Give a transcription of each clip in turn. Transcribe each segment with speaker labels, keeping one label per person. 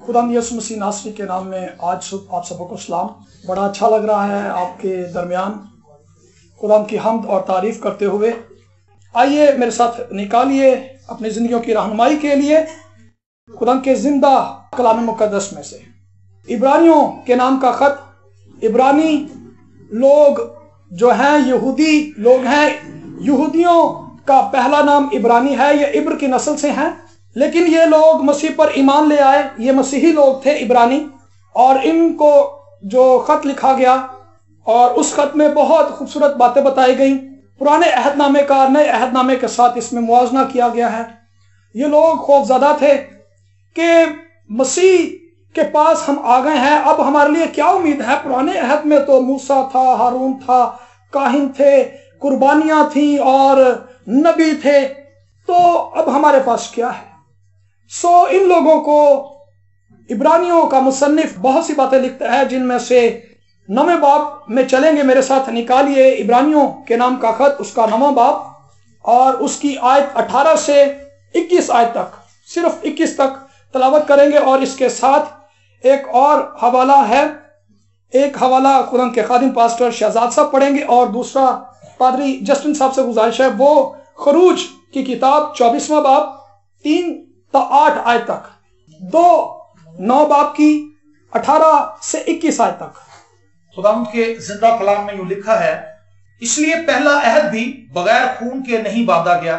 Speaker 1: खुदा यीशु मसीह नासरी के नाम में आज सुबह आप सबको सलाम। बड़ा अच्छा लग रहा है आपके दरमियान खुदा की हम्द और तारीफ करते हुए। आइए मेरे साथ निकालिए अपनी जिंदगियों की रहनुमाई के लिए खुदा के जिंदा कलाम मुकद्दस में से इब्रानियों के नाम का खत। इब्रानी लोग जो हैं यहूदी लोग हैं, यहूदियों का पहला नाम इब्रानी है, ये इब्र की नस्ल से हैं, लेकिन ये लोग मसीह पर ईमान ले आए, ये मसीही लोग थे इब्रानी, और इनको जो खत लिखा गया और उस खत में बहुत खूबसूरत बातें बताई गई। पुराने अहदनामे का नए अहदनामे के साथ इसमें मुआवजना किया गया है। ये लोग खौफजदा थे कि मसीह के पास हम आ गए हैं, अब हमारे लिए क्या उम्मीद है। पुराने अहद में तो मूसा था, हारून था, काहिन थे, कुर्बानियां थी और नबी थे, तो अब हमारे पास क्या है। इन लोगों को इब्रानियों का मुसन्निफ बहुत सी बातें लिखता है, जिनमें से नवे बाब में चलेंगे मेरे साथ। निकालिए इब्रानियों के नाम का खत, उसका नवा बाब और उसकी आयत 18 से 21 आयत तक, सिर्फ 21 तक तलावत करेंगे। और इसके साथ एक और हवाला है, एक हवाला खुदा के खादिम पास्टर शहजाद साहब पढ़ेंगे और दूसरा पादरी जस्टिन साहब से गुजारिश है वो खरूज की किताब 24वां बाब 3 से 8 आयत तक, 9 बाब की 18 से 21 आयत तक।
Speaker 2: खुदा के जिंदा कलाम में यूं लिखा है, इसलिए पहला अहद भी बगैर खून के नहीं बांधा गया।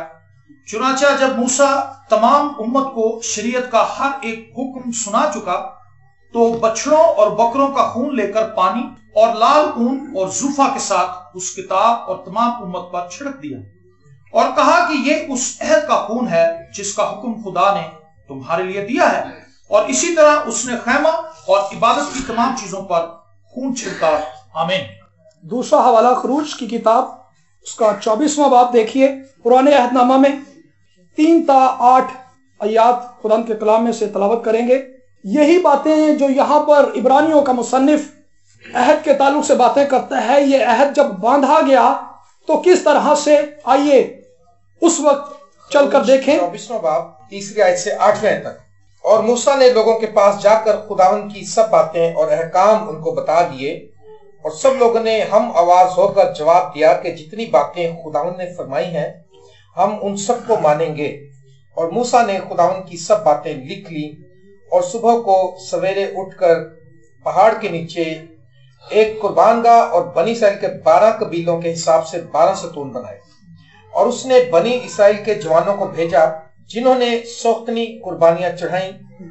Speaker 2: चुनाचा जब मूसा तमाम उम्मत को शरीयत का हर एक हुक्म सुना चुका, तो बछड़ों और बकरों का खून लेकर पानी और लाल ऊन और जूफा के साथ उस किताब और तमाम उम्मत पर छिड़क दिया और कहा कि ये उस अहद का खून है जिसका हुक्म खुदा ने तुम्हारे लिए दिया है। और इसी तरह उसने खैमा और इबादत की तमाम चीजों पर खून छिड़का। आमीन।
Speaker 1: दूसरा हवाला खरूज की किताब, उसका 24वां बाब देखिए। पुराने अहदनामा में 3 से 8 आयात खुदा के कलाम में से तलावत करेंगे। यही बातें जो यहाँ पर इब्रानियों का मुसन्निफ अहद के ताल्लुक से बातें करता है, ये अहद जब बांधा गया तो किस तरह से, आइए उस वक्त चलकर देखें।
Speaker 3: 24वां बाब 3 आयत से 8वें आयत तक। और मूसा ने लोगों के पास जाकर खुदावन की सब बातें और अहकाम उनको बता दिए, और सब लोगों ने हम आवाज होकर जवाब दिया कि जितनी बातें खुदावन ने फरमाई हैं हम उन सब को मानेंगे। और मूसा ने खुदावन की सब बातें लिख ली और सुबह को सवेरे उठकर पहाड़ के नीचे एक कुर्बानगाह और बनी इसराइल के 12 कबीलों के हिसाब से 12 सतून बनाए। और उसने बनी इसराइल के जवानों को भेजा, जिन्होंने सोख्तनी कुर्बानियां चढ़ाई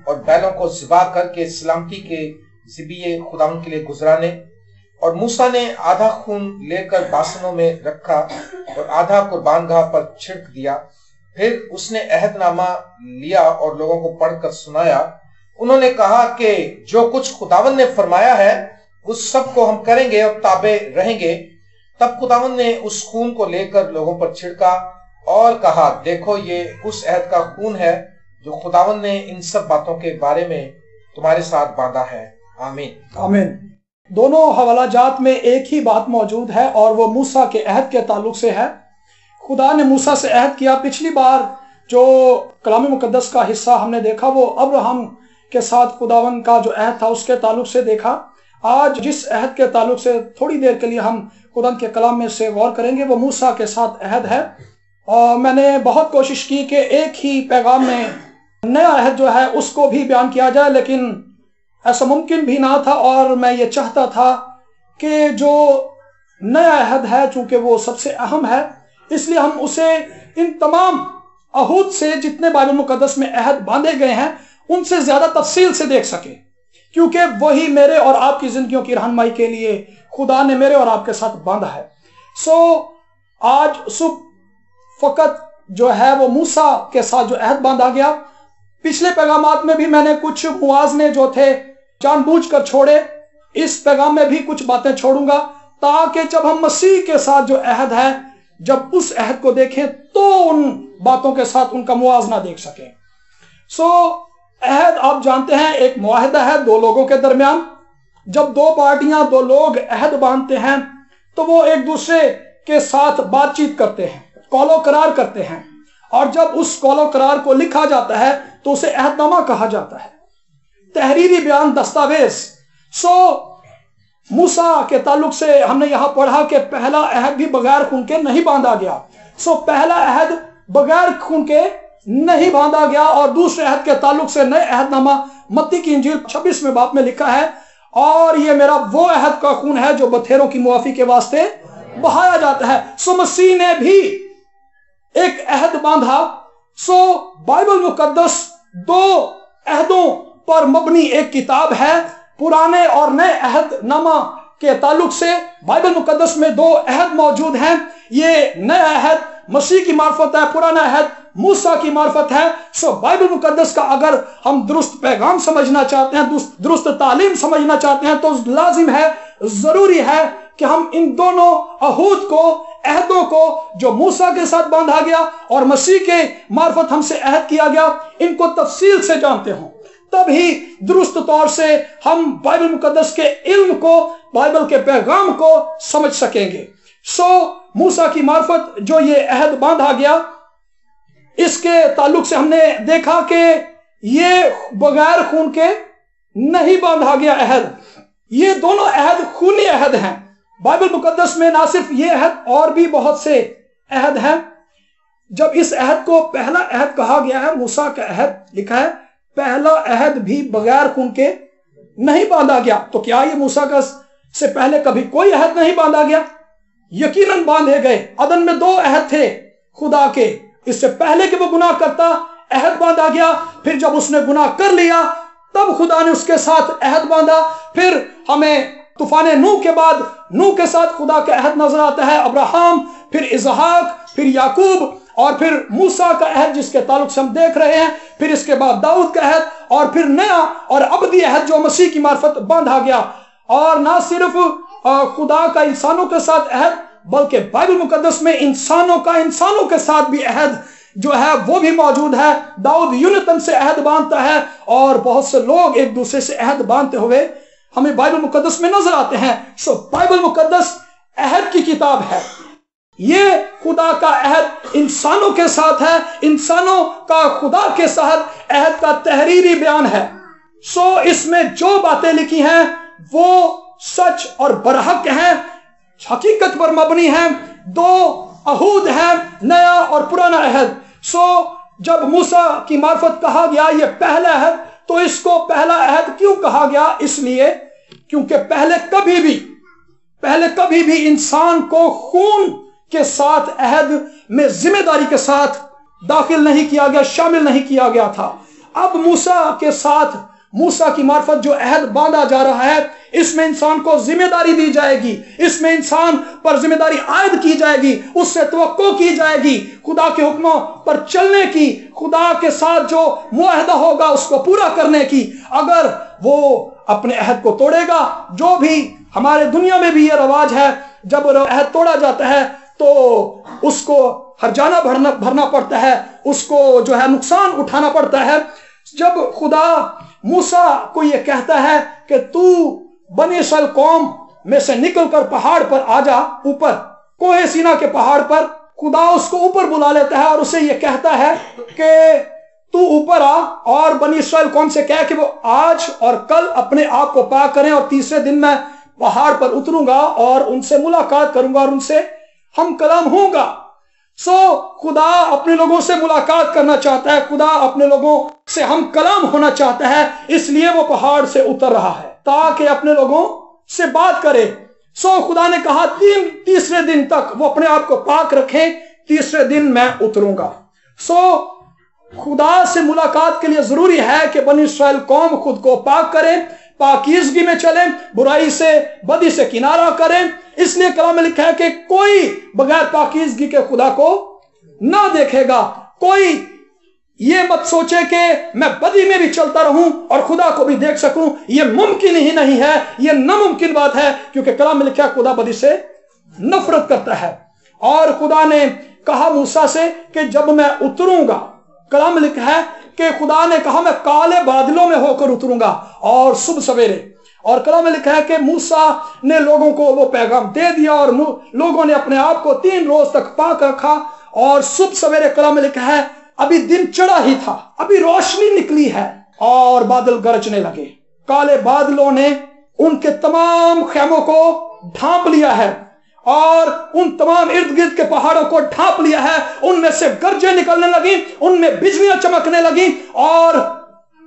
Speaker 3: और बैलों को ज़िबा करके सलामती के ज़िबिये खुदावन के लिए गुजराने। और मूसा ने आधा खून लेकर बासनों में रखा और आधा कुर्बानगाह पर छिड़क दिया। फिर उसने अहदनामा लिया और लोगों को पढ़कर सुनाया। उन्होंने कहा कि जो कुछ खुदावन ने फरमाया है उस सब को हम करेंगे और ताबे रहेंगे। तब खुदावन ने उस खून को लेकर लोगों पर छिड़का और कहा, देखो ये उस अहद का खून है जो खुदावन ने इन सब बातों के बारे में तुम्हारे साथ बांधा है। आमीन।
Speaker 1: आमीन। दोनों हवाला जात में एक ही बात मौजूद है और वो मूसा के अहद के ताल्लुक से है। खुदा ने मूसा से अहद किया। पिछली बार जो कलाम मुकद्दस का हिस्सा हमने देखा वो अब्राहम के साथ खुदावन का जो अहद था उसके ताल्लुक से देखा। आज जिस अहद के ताल्लुक से थोड़ी देर के लिए हम खुदा के कलाम में से गौर करेंगे वो मूसा के साथ अहद है। और मैंने बहुत कोशिश की कि एक ही पैगाम में नया अहद जो है उसको भी बयान किया जाए, लेकिन ऐसा मुमकिन भी ना था। और मैं ये चाहता था कि जो नया अहद है, चूंकि वो सबसे अहम है, इसलिए हम उसे इन तमाम अहूद से, जितने बाइबल मुकद्दस में अहद बांधे गए हैं, उनसे ज्यादा तफसील से देख सके, क्योंकि वही मेरे और आपकी जिंदगियों की रहनुमाई के लिए खुदा ने मेरे और आपके साथ बांधा है। आज सुबह फकत जो है वो मूसा के साथ जो अहद बांधा गया। पिछले पैगामात में भी मैंने कुछ मुआवजे जो थे जानबूझकर छोड़े, इस पैगाम में भी कुछ बातें छोड़ूंगा ताकि जब हम मसीह के साथ जो अहद है, जब उस अहद को देखें तो उन बातों के साथ उनका मुआवजा देख सकें। अहद आप जानते हैं एक मुआहिदा है दो लोगों के दरमियान। जब दो पार्टियां, दो लोग अहद बांधते हैं तो वो एक दूसरे के साथ बातचीत करते हैं, कौलो करार करते हैं, और जब उस कौलो करार को लिखा जाता है तो उसे अहदनामा कहा जाता है। तहरीरी बयान दस्तावेज। सो मूसा के ताल्लुक से हमने यहां पढ़ा कि पहला अहद भी बगैर खून के नहीं बांधा गया। सो पहला अहद बगैर खून के नहीं बांधा गया। और दूसरे अहद के ताल्लुक से नए अहदनामा मत्ती की इंजील 26वें बाब में लिखा है, और ये मेरा वो अहद का खून है जो बथेरों की मुआफी के वास्ते बहाया जाता है। सो मसीह ने भी एक अहद बांधा। सो बाइबल मुकद्दस दो अहदों पर मबनी एक किताब है। पुराने और नए अहदनामा के ताल्लुक से बाइबल मुकद्दस में दो अहद मौजूद हैं। ये नया अहद मसीह की मार्फत है, पुराना अहद मूसा की मार्फत है। सो बाइबल मुकद्दस का अगर हम दुरुस्त पैगाम समझना चाहते हैं, दुरुस्त तालीम समझना चाहते हैं, तो लाजिम है, जरूरी है कि हम इन दोनों अहूद को, अहदों को जो मूसा के साथ बांधा गया और मसीह के मार्फत हमसे अहद किया गया, इनको तफसील से जानते हों। तभी दुरुस्त तौर से हम बाइबल मुकद्दस के इल्म को, बाइबल के पैगाम को समझ सकेंगे। सो मूसा की मार्फत जो ये अहद बांधा गया, इसके ताल्लुक से हमने देखा कि ये बगैर खून के नहीं बांधा गया अहद। ये दोनों अहद खूनी अहद हैं। बाइबल मुकद्दस में ना सिर्फ ये अहद और भी बहुत से अहद हैं। जब इस अहद को पहला अहद कहा गया है, मूसा का अहद लिखा है, पहला अहद भी बगैर खून के नहीं बांधा गया, तो क्या ये मूसा का से पहले कभी कोई अहद नहीं बांधा गया? यकीनन बांधे गए। अदन में दो अहद थे खुदा के, इससे पहले कि वो गुनाह करता अहद बांधा गया। फिर जब उसने गुनाह कर लिया तब खुदा ने उसके साथ अहद बांधा। फिर हमें तूफान नूह के बाद नूह के साथ खुदा का अहद नजर आता है, अब्राहम, फिर इसहाक, फिर याकूब, और फिर मूसा का अहद जिसके ताल्लुक से हम देख रहे हैं। फिर इसके बाद दाऊद का अहद, और फिर नया और अबदी अहद जो मसीह की मार्फत बांधा गया। और ना सिर्फ खुदा का इंसानों के साथ अहद, बल्कि बाइबल मुकद्दस में इंसानों का इंसानों के साथ भी अहद जो है वो भी मौजूद है। दाऊद यूनतन से अहद बांधता है, और बहुत से लोग एक दूसरे से अहद बांधते हुए हमें बाइबल मुकद्दस में नजर आते हैं। सो बाइबल मुकद्दस अहद की किताब है। ये खुदा का अहद इंसानों के साथ है, इंसानों का खुदा के साथ अहद का तहरीरी बयान है। सो इसमें जो बातें लिखी हैं वो सच और बरहक हैं, हकीकत पर मबनी हैं। दो अहूद हैं, नया और पुराना अहद। सो जब मूसा की मार्फत कहा गया ये पहला अहद, तो इसको पहला अहद क्यों कहा गया? इसलिए क्योंकि पहले कभी भी इंसान को खून के साथ अहद में जिम्मेदारी के साथ दाखिल नहीं किया गया, शामिल नहीं किया गया था। अब मूसा के साथ, मूसा की मार्फत जो अहद बांधा जा रहा है, इसमें इंसान को जिम्मेदारी दी जाएगी, इसमें इंसान पर जिम्मेदारी आयद की जाएगी, उससे तवक्को की जाएगी खुदा के हुक्मों पर चलने की, खुदा के साथ जो मुआहदा होगा उसको पूरा करने की। अगर वो अपने अहद को तोड़ेगा, जो भी हमारे दुनिया में भी ये रवाज है, जब अहद तोड़ा जाता है तो उसको हर्जाना भरना पड़ता है, उसको जो है नुकसान उठाना पड़ता है। जब खुदा मूसा को ये कहता है कि तू बनी इस्राएल कौम में से निकलकर पहाड़ पर आ जा, ऊपर कोहे सीना के पहाड़ पर, खुदा उसको ऊपर बुला लेता है और उसे ये कहता है कि तू ऊपर आ और बनी इस्राएल कौम से कह कि वो आज और कल अपने आप को पाक करें, और तीसरे दिन मैं पहाड़ पर उतरूंगा और उनसे मुलाकात करूंगा और उनसे हम कलाम होगा। सो खुदा अपने लोगों से मुलाकात करना चाहता है, खुदा अपने लोगों से हम कलाम होना चाहता है, इसलिए वो पहाड़ से उतर रहा है ताकि अपने लोगों से बात करे। सो खुदा ने कहा तीसरे दिन तक वो अपने आप को पाक रखें, तीसरे दिन मैं उतरूंगा। सो खुदा से मुलाकात के लिए जरूरी है कि बनी इस्राएल कौम खुद को पाक करें, पाकीज़गी में चलें, बुराई से, बदी से किनारा करें। इसलिए कलाम में लिखा है कि कोई बगैर पाकीज़गी के खुदा को ना देखेगा। कोई ये मत सोचे कि मैं बदी में भी चलता रहूं और खुदा को भी देख सकूं, ये मुमकिन ही नहीं है, ये नामुमकिन बात है, क्योंकि कलाम में लिखा है खुदा बदी से नफरत करता है। और खुदा ने कहा मूसा से कि जब मैं उतरूंगा, कलाम में लिखा है कि खुदा ने कहा मैं काले बादलों में होकर उतरूंगा और सुबह सवेरे। और कलाम में लिखा है कि मूसा ने लोगों को वो पैगाम दे दिया और लोगों ने अपने आप को 3 रोज तक पाक रखा, और सुबह सवेरे कलाम में लिखा है अभी दिन चढ़ा ही था, अभी रोशनी निकली है, और बादल गरजने लगे। काले बादलों ने उनके तमाम खेमों को ढांप लिया है और उन तमाम इर्द गिर्द के पहाड़ों को ढांप लिया है। उनमें से गरजें निकलने लगी, उनमें बिजलियां चमकने लगी और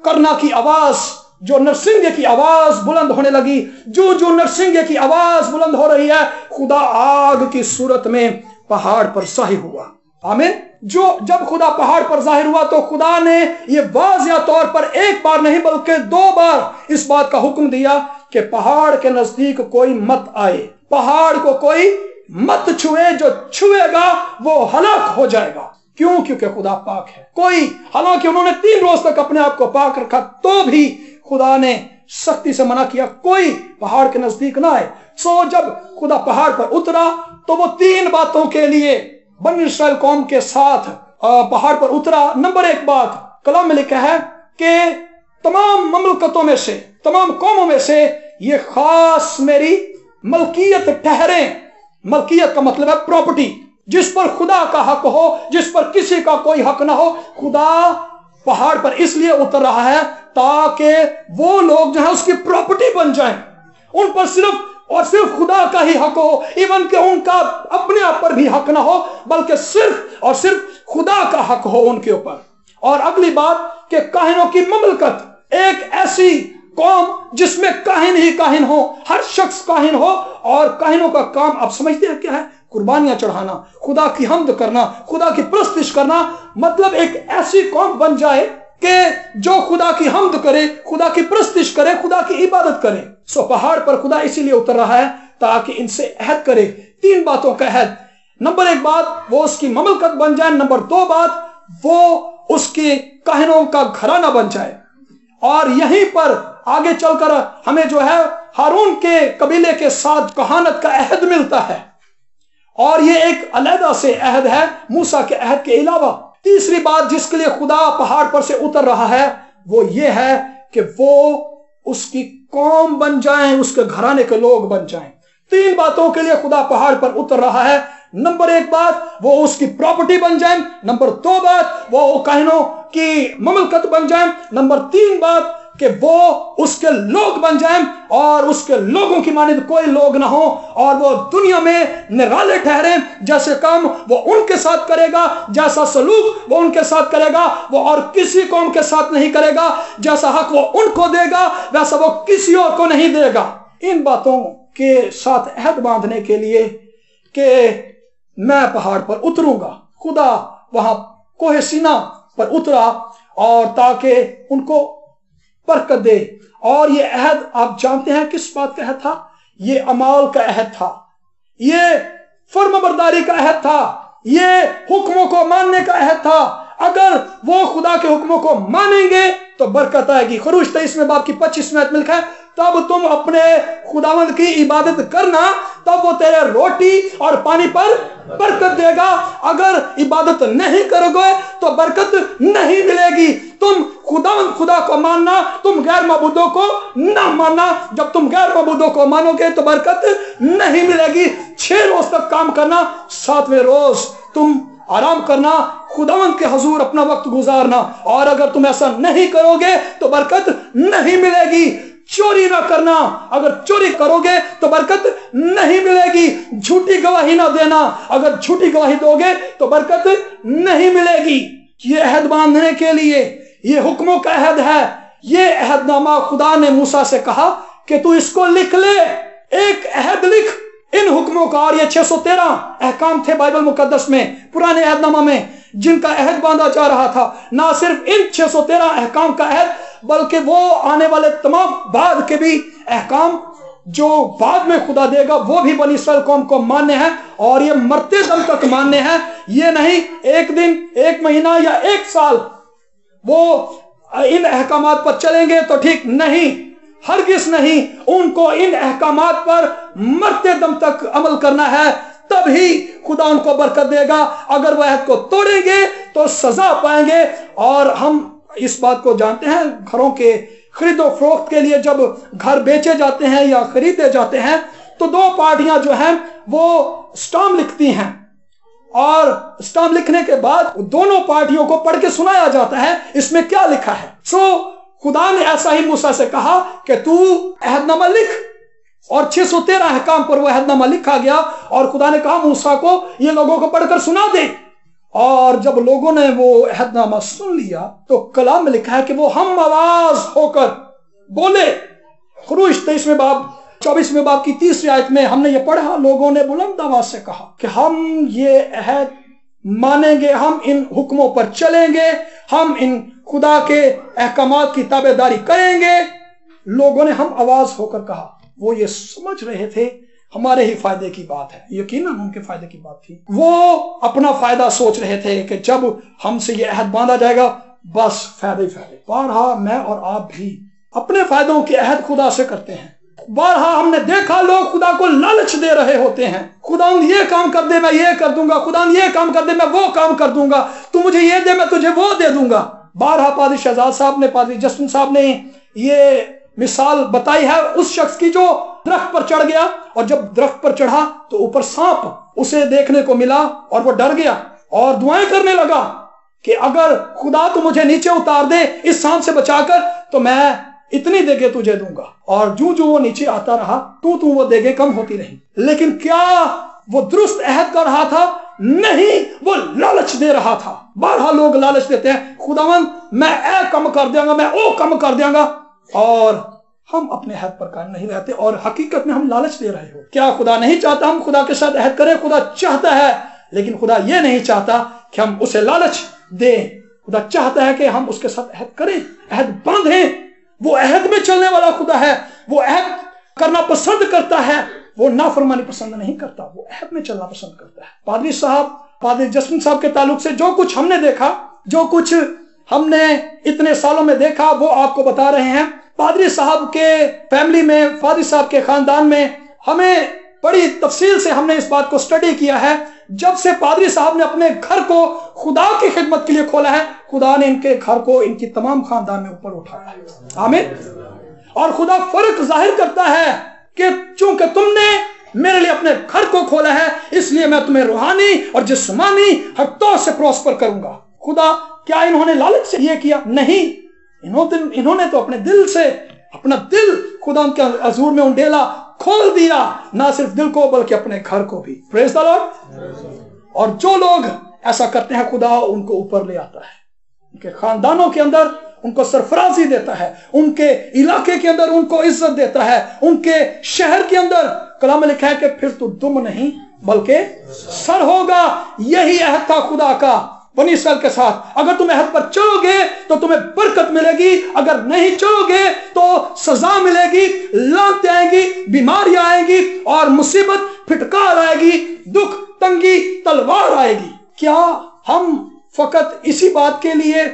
Speaker 1: करना की आवाज, जो नरसिंगे की आवाज बुलंद होने लगी। जो जो नरसिंगे की आवाज बुलंद हो रही है, खुदा आग की सूरत में पहाड़ पर जाहिर हुआ। आमीन। जब खुदा पहाड़ पर जाहिर हुआ तो खुदा ने यह वाज़िया तौर पर एक बार नहीं बल्कि 2 बार इस बात का हुक्म दिया कि पहाड़ के नजदीक कोई मत आए, पहाड़ को कोई मत छुए, जो छुएगा वो हलाक हो जाएगा। क्यों? क्योंकि खुदा पाक है। कोई, हालांकि उन्होंने 3 रोज तक अपने आप को पाक रखा, तो भी खुदा ने सख्ती से मना किया कोई पहाड़ के नजदीक ना आए। सो जब खुदा पहाड़ पर उतरा तो वो 3 बातों के लिए बनी इस्राएल कौम के साथ पहाड़ पर उतरा। नंबर 1 बात कलाम में लिखा है कि तमाम ममलकतों में से, तमाम कौमों में से ये खास मेरी मलकियत ठहरे। मलकियत का मतलब है प्रॉपर्टी, जिस पर खुदा का हक हो, जिस पर किसी का कोई हक ना हो। खुदा पहाड़ पर इसलिए उतर रहा है ताकि वो लोग जो है उसकी प्रॉपर्टी बन जाएं, उन पर सिर्फ और सिर्फ खुदा का ही हक हो, इवन कि उनका अपने आप पर भी हक ना हो, बल्कि सिर्फ और सिर्फ खुदा का हक हो उनके ऊपर। और अगली बात कि काहिनों की ममलकत, एक ऐसी कौम जिसमें काहिन ही काहिन हो, हर शख्स काहिन हो। और काहिनों का काम आप समझते हैं क्या है? कुर्बानियां चढ़ाना, खुदा की हम्द करना, खुदा की प्रस्तुति करना। मतलब एक ऐसी कौम बन जाए कि जो खुदा की हम्द करे, खुदा की प्रस्तुति करे, खुदा की इबादत करे। सो पहाड़ पर खुदा इसीलिए उतर रहा है ताकि इनसे अहद करे। 3 बातों का अहद। नंबर 1 बात वो उसकी ममलकत बन जाए। नंबर 2 बात वो उसके काहिनों का घराना बन जाए। और यहीं पर आगे चलकर हमें जो है हारून के कबीले के साथ कहानत का अहद मिलता है, और ये एक अलहदा से अहद है मूसा के अहद के अलावा। तीसरी बात जिसके लिए खुदा पहाड़ पर से उतर रहा है वो ये है कि वो उसकी कौम बन जाएं, उसके घराने के लोग बन जाएं। 3 बातों के लिए खुदा पहाड़ पर उतर रहा है। नंबर 1 बात वो उसकी प्रॉपर्टी बन जाए। नंबर 2 बात वो काहिनों की ममलकत बन जाए। नंबर 3 बात कि वो उसके लोग बन जाएं और उसके लोगों की मानिंद कोई लोग ना हो, और वो दुनिया में निराले ठहरे। जैसे काम वो उनके साथ करेगा, जैसा सलूक वो उनके साथ करेगा, वो और किसी कौम के साथ नहीं करेगा। जैसा हक वो उनको देगा वैसा वो किसी और को नहीं देगा। इन बातों के साथ अहद बांधने के लिए कि मैं पहाड़ पर उतरूंगा, खुदा वहां कोहे सीना पर उतरा और ताकि उनको बरकत दे। और ये अहद आप जानते हैं किस बात का अहद था? ये अमाल का अहद था, ये फर्माबरदारी का अहद था, ये हुक्मों को मानने का अहद था। अगर वो खुदा के हुक्मों को मानेंगे तो बरकत आएगी। खरूज 23 में बाब की 25 में लिखा है, तब तुम अपने खुदावंद की इबादत करना, तब वो तेरे रोटी और पानी पर बरकत देगा। अगर इबादत नहीं करोगे तो बरकत नहीं मिलेगी। तुम खुदा को मानना, तुम गैर माबूदों को ना मानना। जब तुम गैर माबूदों को मानोगे तो बरकत नहीं मिलेगी। 6 रोज तक काम करना, 7वें रोज तुम आराम करना, खुदावंद के हुजूर अपना वक्त गुजारना। और अगर तुम ऐसा नहीं करोगे तो बरकत नहीं मिलेगी। चोरी ना करना, अगर चोरी करोगे तो बरकत नहीं मिलेगी। झूठी गवाही ना देना, अगर झूठी गवाही दोगे तो बरकत नहीं मिलेगी। ये अहद बांधने के लिए ये हुक्मों का अहद है। ये अहदनामा खुदा ने मूसा से कहा कि तू इसको लिख ले, एक अहद लिख इन हुक्मों का। और ये 613 अहकाम थे बाइबल मुकद्दस में, पुराने अहदनामा में, जिनका अहद बांधा जा रहा था। ना सिर्फ इन 613 अहकाम का अहद, बल्कि वो आने वाले तमाम बाद के भी अहकाम जो बाद में खुदा देगा वो भी बनी इस्राएल कौम को मानने हैं, और ये मरते दम तक मानने हैं। ये नहीं एक दिन, एक महीना या एक साल वो इन अहकामात पर चलेंगे तो ठीक, नहीं, हरगिज नहीं। उनको इन अहकामात पर मरते दम तक अमल करना है, तब ही खुदा उनको बरकत देगा। अगर वह अहद को तोड़ेंगे तो सजा पाएंगे। और हम इस बात को जानते हैं, घरों के खरीदो फरोख्त के लिए जब घर बेचे जाते हैं या खरीदे जाते हैं तो 2 पार्टियां जो हैं वो स्टाम्प लिखती हैं, और स्टाम्प लिखने के बाद दोनों पार्टियों को पढ़ के सुनाया जाता है इसमें क्या लिखा है। सो खुदा ने ऐसा ही मूसा से कहा कि तू अहदनामा लिख, और 613 अहकाम पर वो अहदनामा लिखा गया। और खुदा ने कहा मूसा को ये लोगों को पढ़कर सुना दे। और जब लोगों ने वो अहदनामा सुन लिया तो कलाम में लिखा है कि वो हम आवाज होकर बोले। खुरूज 23वें बाब 24वें बाब की 30वीं आयत में हमने ये पढ़ा, लोगों ने बुलंद आवाज से कहा कि हम ये अहद मानेंगे, हम इन हुक्मों पर चलेंगे, हम इन खुदा के अहकामात की ताबेदारी करेंगे। लोगों ने हम आवाज होकर कहा। वो ये समझ रहे थे हमारे ही फायदे की बात है, यकीनन उनके फायदे की बात थी। वो अपना फायदा सोच रहे थे कि जब हमसे ये अहद बांधा जाएगा बस फायदे ही फायदे। बारहा मैं और आप भी अपने फायदों के अहद खुदा से करते हैं। बारहा हमने देखा लोग खुदा को लालच दे रहे होते हैं, खुदा ये काम कर दे मैं ये कर दूंगा, खुदा ये काम कर दे मैं वो काम कर दूंगा, तू मुझे ये दे मैं तुझे वो दे दूंगा। बारहा पादरी शहजाद साहब ने, पादरी जस्टिन साहब ने ये मिसाल बताई है उस शख्स की जो दरख्त पर चढ़ गया, और जब दरख्त पर चढ़ा तो ऊपर सांप उसे देखने को मिला और वो डर गया और दुआएं करने लगा कि अगर खुदा तू मुझे नीचे उतार दे इस सांप से बचाकर तो मैं इतनी देगे तुझे दूंगा। और जो जो वो नीचे आता रहा तू वो देगे कम होती रही। लेकिन क्या वो दुरुस्त अहद कर रहा था? नहीं, वो लालच दे रहा था। बारहा लोग लालच देते हैं, खुदावन मैं ए कम कर देंगा, मैं ओ कम कर देंगा, और हम अपने अहद पर कायम नहीं रहते और हकीकत में हम लालच दे रहे हो। क्या खुदा नहीं चाहता हम खुदा के साथ अहद करें? खुदा चाहता है, लेकिन खुदा ये नहीं चाहता कि हम उसे लालच दें। खुदा चाहता है कि हम उसके साथ अहद करें, अहद बांधें। वो अहद में चलने वाला खुदा है, वो अहद करना पसंद करता है, वो नाफरमानी पसंद नहीं करता, वो अहद में चलना पसंद करता है। पादरी साहब, पादरी जस्टिन साहब के ताल्लुक से जो कुछ हमने देखा, जो कुछ हमने इतने सालों में देखा, वो आपको बता रहे हैं। पादरी साहब के फैमिली में, पादरी साहब के खानदान में हमें बड़ी तफसील से हमने इस बात को स्टडी किया है। जब से पादरी साहब ने अपने घर को खुदा की खिदमत के लिए खोला है, खुदा ने इनके घर को इनकी तमाम खानदान में ऊपर उठाया है। आमीन। और खुदा फर्क जाहिर करता है कि चूंकि तुमने मेरे लिए अपने घर को खोला है, इसलिए मैं तुम्हें रूहानी और जिस्मानी हर तौर से प्रॉस्पर करूंगा। खुदा, क्या इन्होंने लालच से ये किया? नहीं, इन्होंने तो अपने दिल से, अपना दिल खुदा के हजूर में उंडेला, खोल दिया, ना सिर्फ दिल को बल्कि अपने घर को भी। Praise the Lord. और जो लोग ऐसा करते हैं, खुदा उनको ऊपर ले आता है, उनके खानदानों के अंदर उनको सरफराजी देता है, उनके इलाके के अंदर उनको इज्जत देता है, उनके शहर के अंदर कलाम में लिखा है कि फिर तू दुम नहीं बल्कि सर होगा। यही अहद था खुदा का बनी इस्राएल के साथ। अगर तुम अहद पर चलोगे तो तुम्हें बरकत मिलेगी, अगर नहीं चलोगे तो सजा मिलेगी, लानतें आएंगी, बीमारियां आएंगी और मुसीबत फिटकार आएगी, दुख, तंगी, तलवार आएगी। क्या हम फकत इसी बात के लिए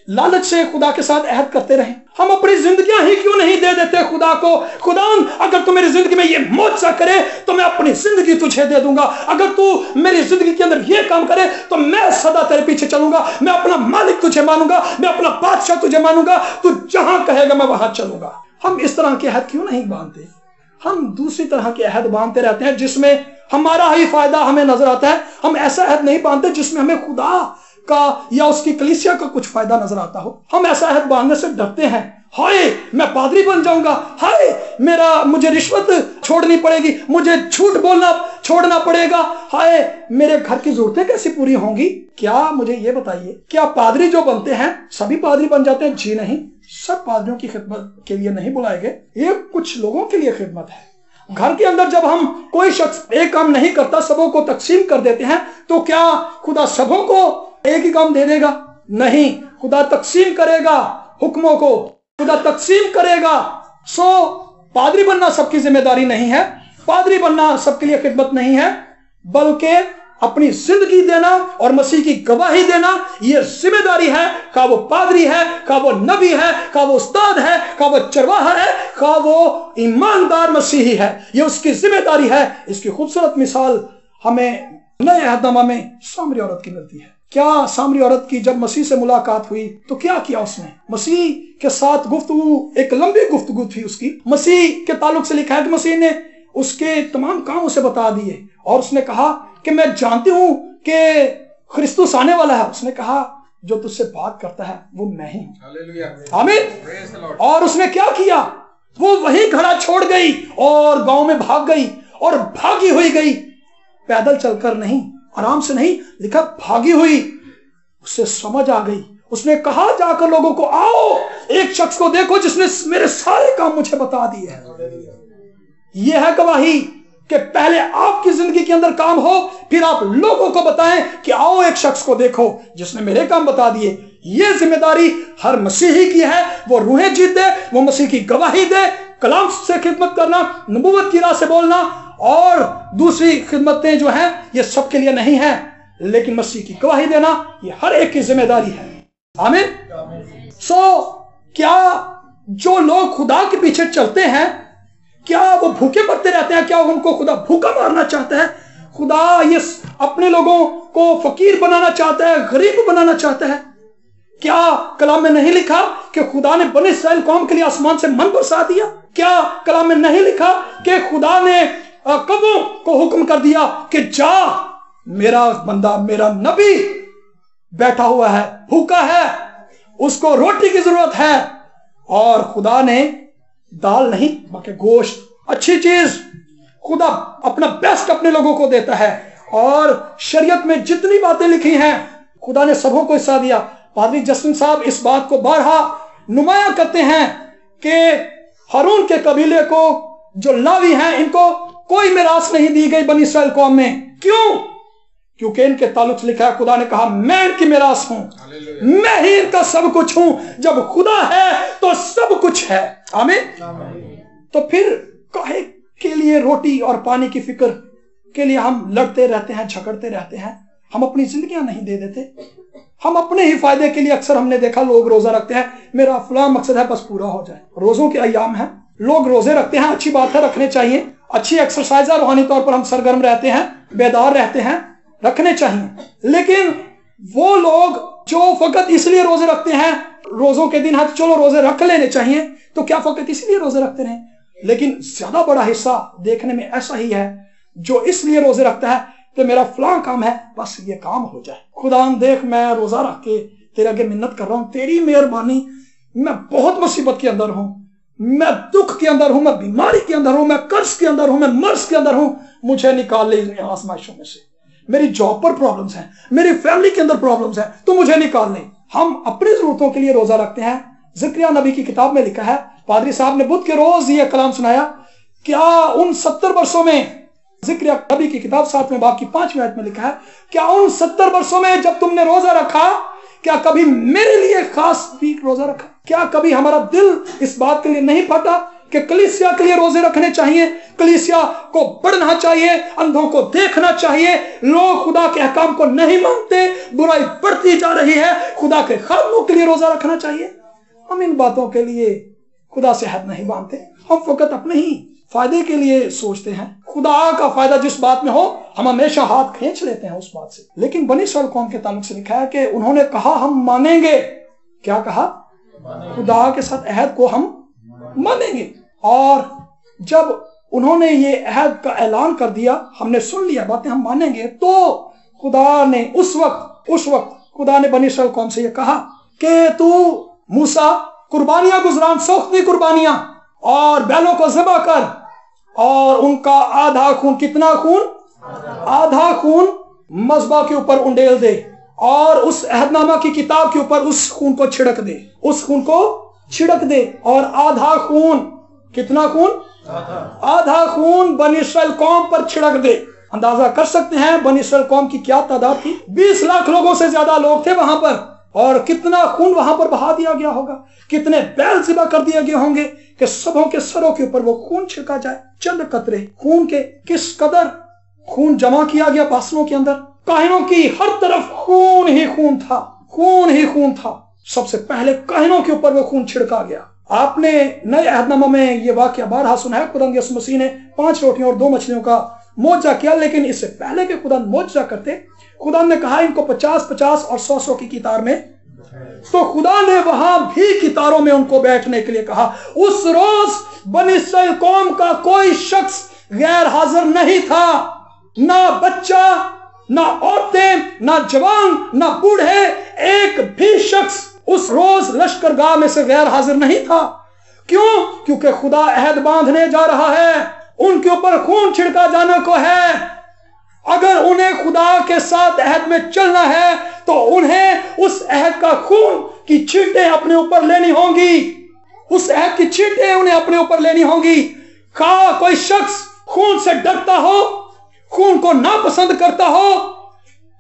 Speaker 1: लालच से खुदा के साथ अहद करते रहें? हम अपनी जिंदगियां ही क्यों नहीं दे देते खुदा को? खुदा, अगर तू मेरी जिंदगी में ये मौजज़ा करे तो मैं अपनी जिंदगी तुझे दे दूंगा। अगर तू मेरी जिंदगी के अंदर ये काम करे तो मैं सदा तेरे पीछे चलूंगा, मैं अपना मालिक तुझे मानूंगा, मैं अपना बादशाह तुझे मानूंगा, तू जहां कहेगा मैं वहां चलूंगा। हम इस तरह के अहद क्यों नहीं बांधते? हम दूसरी तरह के अहद बांधते रहते हैं जिसमें हमारा ही फायदा हमें नजर आता है। हम ऐसा अहद नहीं बांधते जिसमें हमें खुदा का या उसकी कलीसिया का कुछ फायदा नजर आता हो। हम ऐसा अहद बांधने से डरते हैं, हाय मैं पादरी बन जाऊंगा, हाय मुझे रिश्वत छोड़नी पड़ेगी, मुझे झूठ बोलना छोड़ना पड़ेगा, हाय मेरे घर की जरूरतें कैसे पूरी होंगी। क्या मुझे ये बताइए, क्या पादरी जो बनते हैं सभी पादरी बन जाते हैं? जी नहीं, सब पादरियों की खिदमत के लिए नहीं बुलाए गए, ये कुछ लोगों के लिए खिदमत है। घर के अंदर जब हम कोई शख्स एक काम नहीं करता, सबों को तकसीम कर देते हैं, तो क्या खुदा सबों को एक ही काम दे देगा? नहीं, खुदा तकसीम करेगा हुक्मों को, खुदा तकसीम करेगा। सो पादरी बनना सबकी जिम्मेदारी नहीं है, पादरी बनना सबके लिए खिदमत नहीं है, बल्कि अपनी जिंदगी देना और मसीह की गवाही देना ये जिम्मेदारी है। का वो पादरी है, का वो नबी है, का वो उस्ताद है, का वो चरवाहा है, का वो ईमानदार मसीही है, ये उसकी जिम्मेदारी है। इसकी खूबसूरत मिसाल हमें नए अहदनामा में सामरी औरत की मिलती है। क्या सामरी औरत की जब मसीह से मुलाकात हुई तो क्या किया उसने? मसीह के साथ गुफ्तगू, एक लंबी गुफ्तगू थी उसकी। मसीह के ताल्लुक से लिखा है कि मसीह ने उसके तमाम काम उसे बता दिए और उसने कहा कि मैं जानती हूं कि ख्रिस्तुस आने वाला है। उसने कहा जो तुझसे बात करता है वो मैं ही हूं। आमीन। और उसने क्या किया, वो वही घड़ा छोड़ गई और गांव में भाग गई, और भागी हुई गई, पैदल चलकर नहीं, आराम से नहीं, लिखा भागी हुई। उसे समझ आ गई, उसने कहा जाकर लोगों को, आओ एक शख्स को देखो जिसने मेरे सारे काम मुझे बता दिए हैं। यह है गवाही कि पहले आपकी जिंदगी के अंदर काम हो, फिर आप लोगों को बताएं कि आओ एक शख्स को देखो जिसने मेरे काम बता दिए। यह जिम्मेदारी हर मसीही की है। वो रूहें जीत दे, वो मसीह की गवाही दे, कलाम से खिदमत करना, नबूवत की राह से बोलना और दूसरी खिदमतें जो हैं ये सबके लिए नहीं है, लेकिन मसीह की गवाही देना ये हर एक की जिम्मेदारी है। आमीन। क्या जो लोग खुदा के पीछे चलते हैं, क्या वो भूखे मरते रहते हैं? क्या उनको खुदा भूखा मारना चाहता है? खुदा ये अपने लोगों को फकीर बनाना चाहता है, गरीब बनाना चाहता है? क्या कलाम में नहीं लिखा कि खुदा ने बनी इस्राएल कौम के लिए आसमान से मन बरसा दिया? क्या कलाम में नहीं लिखा कि खुदा ने कबों को हुक्म कर दिया कि जा, मेरा बंदा, मेरा नबी बैठा हुआ है, भूखा है, उसको रोटी की जरूरत है, और खुदा ने दाल नहीं बल्कि गोश्त, अच्छी चीज, खुदा अपना बेस्ट अपने लोगों को देता है। और शरीयत में जितनी बातें लिखी हैं खुदा ने सबों को हिस्सा दिया। पादरी जस्टिन साहब इस बात को बारहा नुमाया करते हैं कि हारून के कबीले को जो लावी हैं, इनको कोई मिरास नहीं दी गई बनी इस्राएल कौम में। क्यों? क्योंकि इनके ताल्लुक से लिखा है, खुदा ने कहा मैं इनकी मिरास हूं, मैं ही इनका सब कुछ हूं। जब खुदा है तो सब कुछ है। आमीन। तो फिर काहे के लिए रोटी और पानी की फिक्र के लिए हम लड़ते रहते हैं, झगड़ते रहते हैं? हम अपनी जिंदगियां नहीं दे देते? हम अपने ही फायदे के लिए, अक्सर हमने देखा लोग रोजा रखते हैं, मेरा फलां मकसद है बस पूरा हो जाए। रोजों के अय्याम है, लोग रोजे रखते हैं, अच्छी बात है, रखने चाहिए, अच्छी एक्सरसाइज है, रूहानी तौर पर हम सरगर्म रहते हैं, बेदार रहते हैं, रखने चाहिए। लेकिन वो लोग जो फकत इसलिए रोजे रखते हैं, रोजों के दिन है तो चलो रोजे रख लेने चाहिए, तो क्या फकत इसलिए रोजे रखते रहे? लेकिन ज्यादा बड़ा हिस्सा देखने में ऐसा ही है जो इसलिए रोजे रखता है कि मेरा फलां काम है, बस ये काम हो जाए। खुदा देख, मैं रोजा रख के तेरे आगे मिन्नत कर रहा हूं, तेरी मेहरबानी, मैं बहुत मुसीबत के अंदर हूं, मैं दुख के अंदर हूं, मैं बीमारी के अंदर हूं, मैं कर्ज के अंदर हूं, मैं मर्ज के अंदर हूं, मुझे निकाल ले इन आजमाइशों में से। मेरी जॉब पर प्रॉब्लम्स हैं, मेरी फैमिली के अंदर प्रॉब्लम्स हैं, तो मुझे निकाल ले। हम अपनी जरूरतों के लिए रोजा रखते हैं। ज़िक्रिया नबी की किताब में लिखा है, पादरी साहब ने बुध के रोज ये कलाम सुनाया, क्या उन 70 वर्षों में, ज़िक्रिया नबी की किताब 7वें बाब की 5वीं आयत में लिखा है, क्या उन 70 वर्षों में जब तुमने रोजा रखा, क्या कभी मेरे लिए खास भी रोजा रखा? क्या कभी हमारा दिल इस बात के लिए नहीं फटा कि कलीसिया के लिए रोजे रखने चाहिए, कलीसिया को बढ़ना चाहिए, अंधों को देखना चाहिए? लोग खुदा के अहकाम को नहीं मानते, बुराई बढ़ती जा रही है, खुदा के खामों के लिए रोजा रखना चाहिए। हम इन बातों के लिए खुदा से हद नहीं बांधते, हम फकत अपने ही फायदे के लिए सोचते हैं। खुदा का फायदा जिस बात में हो हम हमेशा हाथ खींच लेते हैं उस बात से। लेकिन बनी इस्राएल कौम के ताल्लुक से लिखा है कि उन्होंने कहा हम मानेंगे। क्या कहा? खुदा के साथ अहद को हम मानेंगे। और जब उन्होंने ये अहद का ऐलान कर दिया, हमने सुन लिया बातें, हम मानेंगे, तो खुदा ने उस वक्त खुदा ने बनी इस्राएल कौम से ये कहा कि तू मूसा कुर्बानियां गुजरान, सोख्ती कुर्बानियां और बैलों को ज़िबा कर, और उनका आधा खून, कितना खून? आधा खून मज़बा के ऊपर उंडेल दे, और उस अहदनामा की किताब के ऊपर उस खून को छिड़क दे, उस खून को छिड़क दे। और आधा खून, कितना खून? आधा खून बनी इस्राएल कौम पर छिड़क दे। अंदाजा कर सकते हैं बनी इस्राएल कौम की क्या तादाद थी? 20 लाख लोगों से ज्यादा लोग थे वहां पर, और कितना खून वहां पर बहा दिया गया होगा, कितने बैल ज़िबा कर दिए गए होंगे कि सबों के सरों के ऊपर वो खून छिड़का जाए। चंद कतरे खून के, किस कदर खून जमा किया गया पासलों के अंदर। काहिनों की हर तरफ खून ही खून था, खून ही खून था। सबसे पहले काहिनों के ऊपर वो खून छिड़का गया। आपने नए अहदनामा में ये वाकया बारहा सुना है, खुदा यीशु मसीह ने 5 रोटियों और 2 मछलियों का मौजज़ा किया, लेकिन इससे पहले के खुदा मौजज़ा करते, खुदा ने कहा इनको 50-50 और 100-100 की कितार में, तो खुदा ने वहां भी कितारों में उनको बैठने के लिए कहा। उस रोज बनी इस्राएल कौम का कोई शख्स गैर हाजिर नहीं था, ना बच्चा, ना औरतें, ना जवान, ना बूढ़े, एक भी शख्स उस रोज लश्करगाह में से गैर हाजिर नहीं था। क्यों? क्योंकि खुदा अहद बांधने जा रहा है, उनके ऊपर खून छिड़का जाने को है। अगर उन्हें खुदा के साथ अहद में चलना है तो उन्हें उस अहद का खून की छींटें अपने ऊपर लेनी होंगी, उस अहद की छींटें उन्हें अपने ऊपर लेनी होंगी। कोई शख्स खून से डरता हो, खून को नापसंद करता हो,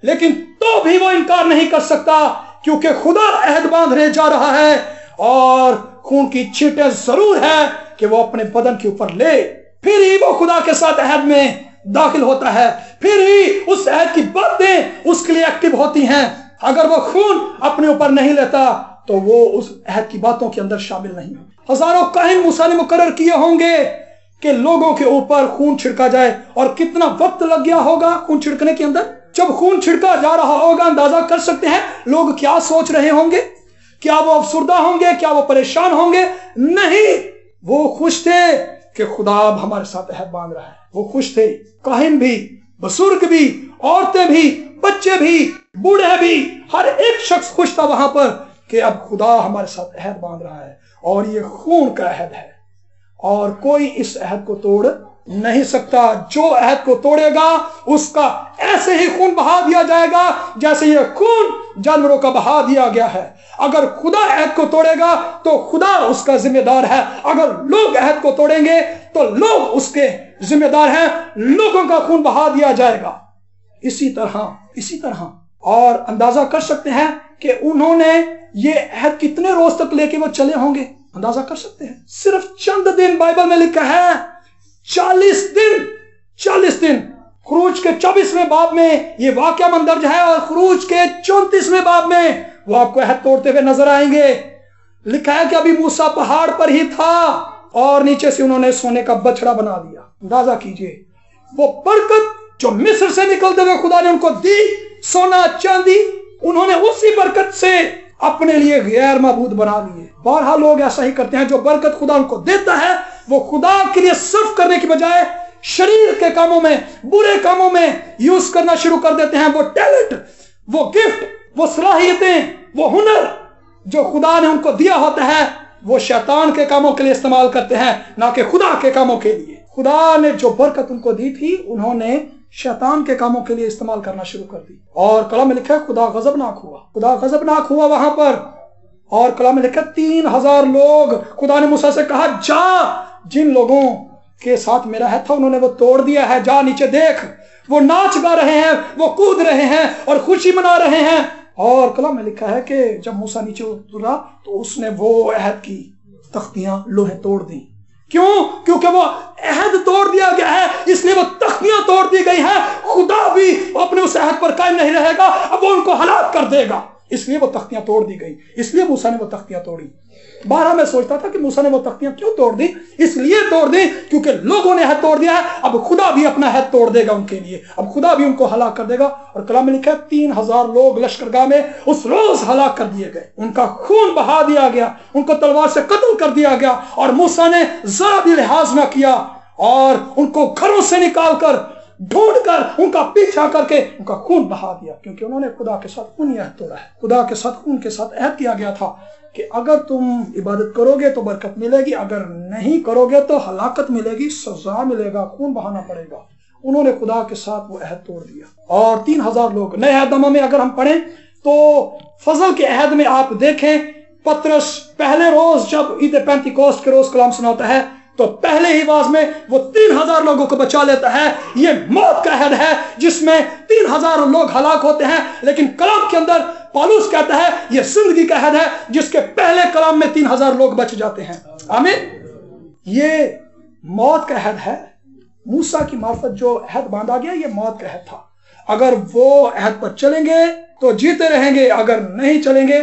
Speaker 1: लेकिन तो भी वो इनकार नहीं कर सकता, क्योंकि खुदा अहद बांधने जा रहा है और खून की छींटें जरूर है कि वो अपने बदन के ऊपर ले, फिर ही वो खुदा के साथ अहद में दाखिल होता है, फिर ही उस अहद की बातें उसके लिए एक्टिव होती हैं। अगर वो खून अपने ऊपर नहीं लेता तो वो उस अहद की बातों के अंदर शामिल नहीं होता। हजारों काहिन मूसा ने मुकर्रर किए होंगे कि लोगों के ऊपर खून छिड़का जाए, और कितना वक्त लग गया होगा खून छिड़कने के अंदर। जब खून छिड़का जा रहा होगा, अंदाजा कर सकते हैं लोग क्या सोच रहे होंगे। क्या वो अफसुर्दा होंगे? क्या वो परेशान होंगे? नहीं, वो खुश थे कि खुदा अब हमारे साथ अहद बांध रहा है। वो खुश थे, काहिन भी, बुजुर्ग भी, औरतें भी, बच्चे भी, बूढ़े भी, हर एक शख्स खुश था वहां पर कि अब खुदा हमारे साथ अहद बांध रहा है, और ये खून का अहद है और कोई इस अहद को तोड़ नहीं सकता। जो अहद को तोड़ेगा उसका ऐसे ही खून बहा दिया जाएगा जैसे ये खून जानवरों का बहा दिया गया है। अगर खुदा अहद को तोड़ेगा तो खुदा उसका जिम्मेदार है, अगर लोग अहद को तोड़ेंगे तो लोग उसके जिम्मेदार हैं, लोगों का खून बहा दिया जाएगा। इसी तरह और अंदाजा कर सकते हैं कि उन्होंने ये अहद कितने रोज तक लेके वो चले होंगे, अंदाजा कर सकते हैं। सिर्फ चंद दिन बाइबल में लिखा है, 40 दिन। खुरूज के 24वें बाब में ये वाकया मंदर्ज है, और खुरूज के 34वें बाब में वो आपको अहद तोड़ते हुए नजर आएंगे। लिखा है कि अभी मूसा पहाड़ पर ही था और नीचे से उन्होंने सोने का बछड़ा बना दिया। अंदाजा कीजिए, वो बरकत जो मिस्र से निकलते हुए खुदा ने उनको दी, सोना चांदी, उन्होंने उसी बरकत से अपने लिए गैर माबूद बना लिए। बारहा लोग ऐसा ही करते हैं, जो बरकत खुदा उनको देता है वो खुदा के लिए सर्व करने की बजाय शरीर के कामों में, बुरे कामों में यूज करना शुरू कर देते हैं। वो टैलेंट, वो गिफ्ट, वो सलाहियतें, वो हुनर जो खुदा ने उनको दिया होता है वो शैतान के कामों के लिए इस्तेमाल करते हैं, ना कि खुदा के कामों के लिए। खुदा ने जो बरकत उनको दी थी उन्होंने शैतान के कामों के लिए इस्तेमाल करना शुरू कर दी। और कलाम में लिखा है खुदा गजबनाक हुआ वहां पर। और कलाम में लिखा 3000 लोग, खुदा ने मूसा से कहा जा, जिन लोगों के साथ मेरा है था उन्होंने वो तोड़ दिया है, जा नीचे देख, वो नाच गा रहे हैं, वो कूद रहे हैं और खुशी मना रहे हैं। और कलाम में लिखा है कि जब मूसा नीचे उतरा तो उसने वो अहद की तख्तियां लोहे तोड़ दी। क्यों? क्योंकि वो अहद तोड़ दिया गया है, इसलिए वो तख्तियां तोड़ दी गई है। खुदा भी अपने उस अहद पर कायम नहीं रहेगा, अब वो उनको हलाक कर देगा, इसलिए वो तख्तियां तोड़ दी गई। इसलिए मूसा ने वो तख्तियां तोड़ी। बारहा में सोचता था कि मूसा ने वो तख्तियां क्यों तोड़ दी, इसलिए तोड़ दी क्योंकि लोगों ने अहद तोड़ दिया है, अब खुदा भी अपना अहद तोड़ देगा उनके लिए, अब खुदा भी उनको हलाक कर देगा। और कलाम में लिखा है 3000 लोग लश्करगाह में उस रोज हलाक कर दिए गए, उनका खून बहा दिया गया, उनको तलवार से कत्ल कर दिया गया। और मूसा ने जरा भी लिहाज ना किया और उनको घरों से निकाल कर, ढूंढकर, उनका पीछा करके उनका खून बहा दिया, क्योंकि उन्होंने खुदा के साथ खून अहद तोड़ा है। खुदा के साथ खून के साथ अहद किया गया था कि अगर तुम इबादत करोगे तो बरकत मिलेगी, अगर नहीं करोगे तो हलाकत मिलेगी, सजा मिलेगा, खून बहाना पड़ेगा। उन्होंने खुदा के साथ वो अहद तोड़ दिया। और 3000 लोग नए अहदनामे में अगर हम पढ़ें तो फजल के अहद में आप देखें, पतरस पहले रोज जब ईद पेंतिकोस्त के रोज कलाम सुनाता है तो पहले ही वाज में वो 3000 लोगों को बचा लेता है। ये मौत का अहद है जिसमें 3000 लोग हलाक होते हैं, लेकिन कलाम के अंदर पौलुस कहता है ये जिंदगी का अहद है जिसके पहले कलाम में 3000 लोग बच जाते हैं। आमीन। ये मौत का अहद है। मूसा की मार्फत जो अहद बांधा गया ये मौत का अहद था। अगर वो अहद पर चलेंगे तो जीते रहेंगे, अगर नहीं चलेंगे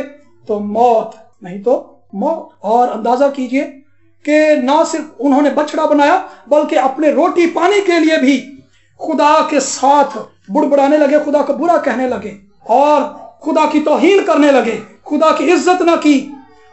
Speaker 1: तो मौत, नहीं तो मौत। और अंदाजा कीजिए कि ना सिर्फ उन्होंने बछड़ा बनाया बल्कि अपने रोटी पानी के लिए भी खुदा के साथ बुड़बुड़ाने लगे, खुदा को बुरा कहने लगे और खुदा की तौहीन करने लगे, खुदा की इज्जत ना की।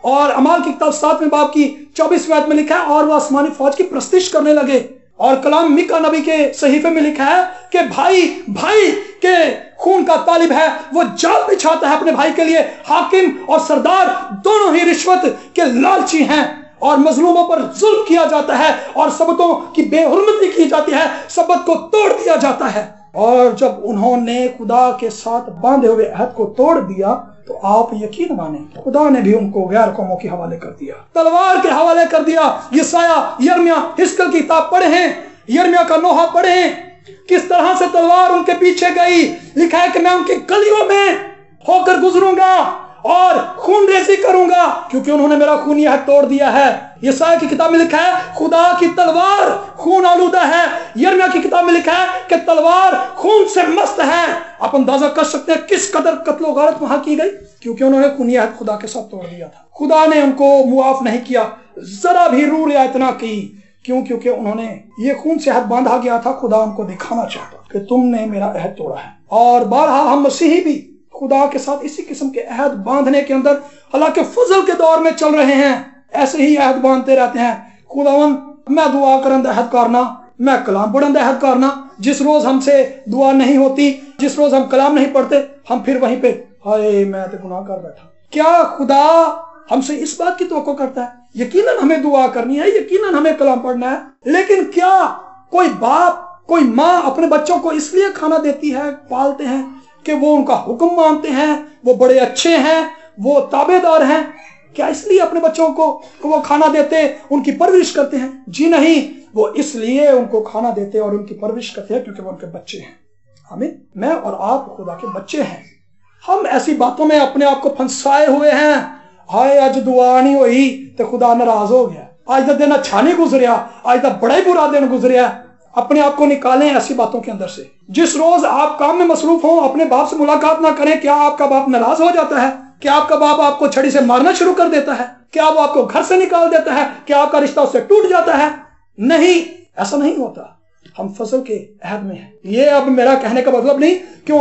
Speaker 1: और अमाल की किताब 7वें बाब की 24वें आयत में लिखा है और वो आसमानी फौज की प्रस्तिश करने लगे। और कलाम मीका नबी के सहीफे में लिखा है कि भाई भाई کہ خون کا طالب ہے وہ جال بچھاتا ہے اپنے بھائی کے لیے. حاکم اور سردار دونوں ہی رشوت کے لالچی ہیں اور مظلوموں پر ظلم کیا جاتا ہے اور سبتوں کی بے حرمتی کی جاتی ہے, سبت کو توڑ دیا جاتا ہے. اور جب انہوں نے خدا کے ساتھ باندھے ہوئے عہد کو توڑ دیا تو آپ یقین مانیں خدا نے بھی ان کو غیر قوموں کے حوالے کر دیا, تلوار کے حوالے کر دیا. یسایہ, یرمیا, حزقیل کی کتاب پڑھے ہیں, یرمیا کا نوحہ پڑھے ہیں, کس طرح سے تلوار ان کے پیچھے گئی. لکھا ہے کہ میں ان کی گلیوں میں ہو کر گزروں گا اور خون ریزی کروں گا کیونکہ انہوں نے میرا خون یہ توڑ دیا ہے. یسایہ کی کتاب میں لکھا ہے خدا کی تلوار خون آلودہ ہے. یرمیا کی کتاب میں لکھا ہے کہ تلوار خون سے مست ہے. آپ اندازہ کر سکتے ہیں کس قدر قتل و غارت وہاں کی گئی کیونکہ انہوں نے خونی عہد خدا کے ساتھ توڑ دیا تھا. خدا نے ان کو معاف نہیں کیا, ذرا بھی روح رعایت نہ کی. کیوں؟ کیونکہ انہوں نے یہ خون سے عہد باندھا گیا تھا. خدا ان کو دکھانا چاہتا کہ تم نے میرا عہد توڑا ہے. اور بہرحال ہم مسیحی بھی خدا کے ساتھ اسی قسم کے عہد باندھنے کے اندر حالانکہ فضل کے دور میں چل رہے ہیں ایسے ہی عہد باندھتے رہتے ہیں. خداوند میں دعا کرند عہد کرنا, میں کلام پڑھند عہد کرنا. جس روز ہم سے دعا نہیں ہوتی, جس روز ہم کلام نہیں پڑھتے, ہم پھر وہیں پہ ہائے میں تو گناہ کر بیٹھا. کیا خدا ہم سے اس بات کی توقع کرتا ہے؟ یقیناً ہمیں دعا کرنی ہے, یقیناً ہمیں کلام پڑھنا ہے, لیکن کیا کوئی باپ کوئی ماں اپنے بچوں کو اس لیے کھانا دیتی ہے, پالتے ہیں کہ وہ ان کا حکم مانتے ہیں, وہ بڑے اچھے ہیں, وہ تابع دار ہیں؟ کیا اس لیے اپنے بچوں کو وہ کھانا دیتے, ان کی پرورش کرتے ہیں؟ جی نہیں, وہ اس لیے ان کو کھانا دیتے اور ان کی پرورش کرتے ہیں کیونکہ وہ ان کے بچے ہیں. آمین. میں اور آپ خدا کے بچے ہیں. ہم ایسی باتوں میں اپنے آپ کو پھنسائے ہوئے ہیں. ہائے آج دعا نہیں ہوئی تو خدا ناراض ہو گیا, آج تو دن اچھا نہیں گزریا, آج تو بڑا ہی برا دن گزریا. اپنے آپ کو نکالیں ایسی باتوں کے اندر سے. جس روز آپ کام میں مصروف ہوں اپنے باپ سے ملاقات نہ کریں, کیا آپ کا باپ ناراض ہو جاتا ہے؟ کیا آپ کا باپ آپ کو چھڑی سے مارنا شروع کر دیتا ہے؟ کیا وہ آپ کو گھر سے نکال دیتا ہے؟ کیا آپ کا رشتہ اس سے ٹوٹ جاتا ہے؟ نہیں, ایسا نہیں ہوتا. ہم فضل کے عہد میں ہیں. یہ اب میرا کہنے کا مطلب نہیں کہ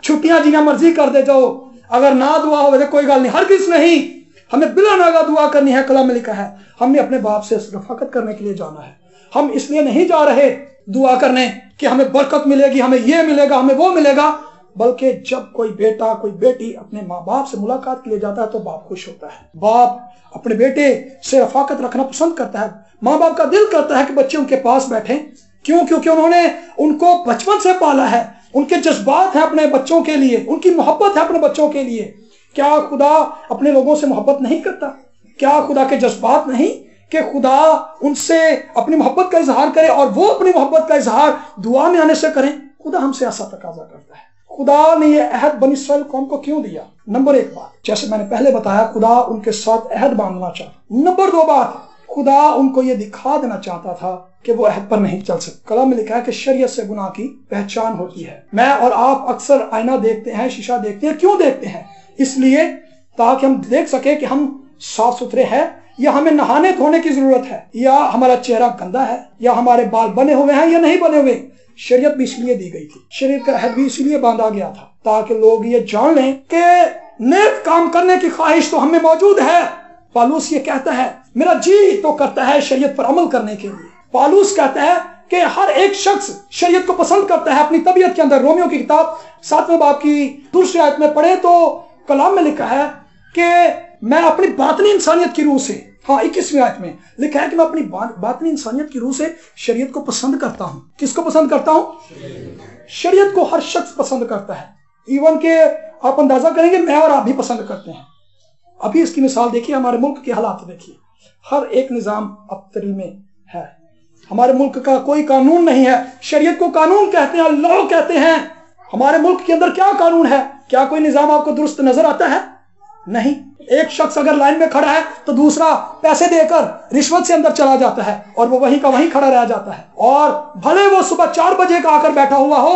Speaker 1: چھٹیاں جنہیں مرضی کر دے جاؤ, اگر نہ دعا ہو تو کوئی گل نہیں, ہرگز نہیں. ہمیں بلا ناگا دعا کرنی ہے. کلام میں لکھا ہے ہم نے اپنے باپ سے رفاقت کرنے کے لیے جانا ہے. ہم اس لیے نہیں جا رہے دعا کرنے کہ ہمیں برکت ملے گی, ہمیں یہ ملے گا, ہمیں وہ ملے گا, بلکہ جب کوئی بیٹا کوئی بیٹی اپنے ماں باپ سے ملاقات کے لیے جاتا ہے تو باپ خوش ہوتا ہے. باپ اپنے بیٹے سے رفاقت رکھنا پسند کرتا ہے. ماں باپ کا دل کرتا ہے کہ بچے ان کے پاس بیٹھیں. کیوں؟ کیونکہ انہوں نے ان کو بچپن سے پالا ہے, ان کے جذبات ہیں اپنے بچوں کے لیے, ان کی محبت ہے اپنے بچوں کے لیے. کیا خدا اپنے لوگوں سے محبت نہیں کرتا؟ کیا خدا کے جذبات نہیں کہ خدا ان سے اپنی محبت کا اظہار کرے اور وہ اپنی محبت کا اظہار دعا میں آنے سے کریں؟ خدا ہم سے ایسا تقاضا کرتا ہے. خدا نے یہ عہد بنی اسرائیل قوم کو کیوں دیا؟ نمبر 1 بات, جیسے میں نے پہلے بتایا, خدا ان کے ساتھ عہد باندھنا چاہتا. نمبر 2 بات, خدا ان کو یہ دکھا دینا چاہتا تھا کہ وہ عہد پر نہیں چل سکتے. کلام میں لکھا ہے کہ شریعت سے گناہ کی پہچان ہوتی ہے. میں اور آپ اکثر آئینہ دیکھتے ہیں, شیشہ دیکھتے ہیں. کیوں دیکھتے ہیں؟ اس لیے تاکہ ہم دیکھ سکیں کہ ہم صاف ستھرے ہیں یا ہمیں نہانے دھونے کی ضرورت ہے, یا ہمارا چہرہ گندا ہے, یا ہمارے بال بنے ہوئے ہیں یا نہیں بنے ہوئے. شریعت بھی اس لیے دی گئی تھی, شریعت کا عہد بھی اس لیے باندھا گیا تھا تاکہ لوگ یہ جان لیں کہ نیک کام کرنے کی خواہش تو ہمیں موجود ہے. پالوس یہ کہتا ہے میرا جی تو کرتا ہے شریعت پر عمل کرنے کے لیے. پالوس کہتا ہے کہ ہر ایک شخص شریعت کو پسند کرتا ہے اپنی طبیعت کے اندر. رومیو کی کتاب 7ویں باب کی 2 آیت میں پڑھے تو کلام میں لکھا ہے کہ میں اپنی باطنی انسانیت کی روح سے, 21ویں آیت میں لکھا ہے کہ میں اپنی باطنی انسانیت کی روح سے شریعت کو پسند کرتا ہوں. کس کو پسند کرتا ہوں؟ شریعت کو ہر شخص پسند کرتا ہے. ایون کہ آپ اندازہ کریں گے میں اور آپ بھی پسند کرتے ہیں. ابھی اس کی مثال دیکھیے, ہمارے ملک کے حالات دیکھیے. ہر ایک نظام ابتری میں ہے. ہمارے ملک کا کوئی قانون نہیں ہے. شریعت کو قانون کہتے ہیں, لاء کہتے ہیں. ہمارے ملک کے اندر کیا قانون ہے؟ کیا کوئی نظام آپ کو درست نظر آتا ہے؟ نہیں. ایک شخص اگر لائن میں کھڑا ہے تو دوسرا پیسے دے کر رشوت سے اندر چلا جاتا ہے اور وہ وہیں کا وہیں کھڑا رہ جاتا ہے. اور بھلے وہ صبح 4 بجے کا آ کر بیٹھا ہوا ہو,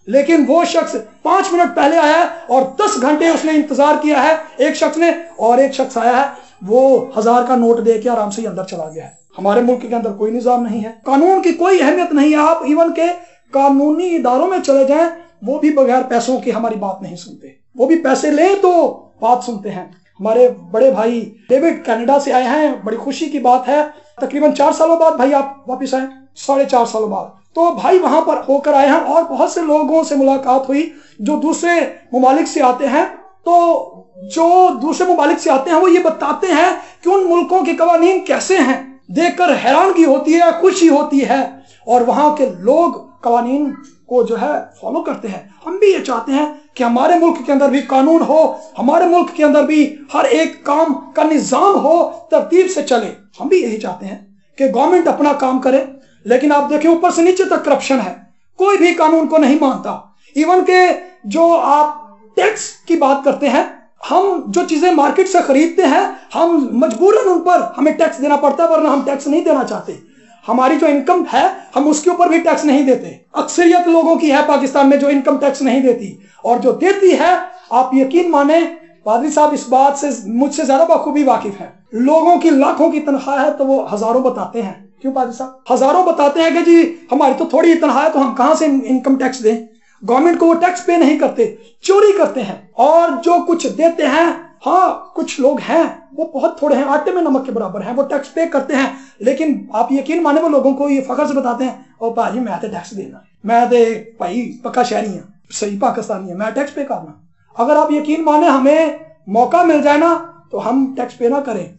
Speaker 1: لیکن وہ شخص 5 منٹ پہلے آیا ہے اور 10 گھنٹے اس نے انتظار کیا ہے ایک شخص نے, اور ایک شخص آیا ہے وہ 1000 کا نوٹ دے کے آرام سے اندر چلا گیا ہے. ہمارے ملک کے اندر کوئی نظام نہیں ہے, قانون کی کوئی اہمیت نہیں ہے. آپ ایون کے قانونی اداروں میں چلے جائیں, وہ بھی بغیر پیسوں کی ہماری بات نہیں سنتے. وہ بھی پیسے لیں تو بات سنتے ہیں. ہمارے بڑے بھائی ڈیوڈ کینیڈا سے آئے ہیں, بڑی خوشی کی بات ہے. تقریباً 4 سالوں بعد بھائی آپ واپس آئے, 4.5 سالوں بعد. तो भाई वहां पर होकर आए हैं और बहुत से लोगों से मुलाकात हुई जो दूसरे ममालिक से आते हैं। तो जो दूसरे ममालिक से आते हैं वो ये बताते हैं कि उन मुल्कों के कवानीन कैसे हैं। देखकर हैरानगी होती है, खुशी होती है, और वहां के लोग कवानीन को जो है फॉलो करते हैं। हम भी ये चाहते हैं कि हमारे मुल्क के अंदर भी कानून हो, हमारे मुल्क के अंदर भी हर एक काम का निजाम हो, तरतीब से चले। हम भी यही चाहते हैं कि गवर्नमेंट अपना काम करे, लेकिन आप देखें ऊपर से नीचे तक करप्शन है, कोई भी कानून को नहीं मानता। इवन के जो आप टैक्स की बात करते हैं, हम जो चीजें मार्केट से खरीदते हैं हम मजबूरन उन पर हमें टैक्स देना पड़ता है, वरना हम टैक्स नहीं देना चाहते। हमारी जो इनकम है हम उसके ऊपर भी टैक्स नहीं देते। अक्सरियत लोगों की है पाकिस्तान में जो इनकम टैक्स नहीं देती, और जो देती है आप यकीन माने पादरी साहब इस बात से मुझसे ज्यादा बखूबी वाकिफ है। लोगों की लाखों की तनख्वाह है तो वो हजारों बताते हैं। क्यों पादरी साहब? हजारों बताते हैं कि जी हमारी तो थोड़ी तनख्वाह है तो हम कहां से इनकम टैक्स दें। गवर्नमेंट को वो टैक्स पे नहीं करते, चोरी करते हैं। और जो कुछ देते हैं, हाँ कुछ लोग हैं वो बहुत थोड़े हैं, आटे में नमक के बराबर हैं, वो टैक्स पे करते हैं। लेकिन आप यकीन माने वो लोगों को ये फख्र से बताते हैं, ओ भाजी मैं तो टैक्स देना, मैं तो भाई पक्का शहरी हूं, सही पाकिस्तानी है, मैं टैक्स पे करना। अगर आप यकीन माने हमें मौका मिल जाए ना तो हम टैक्स पे ना करें।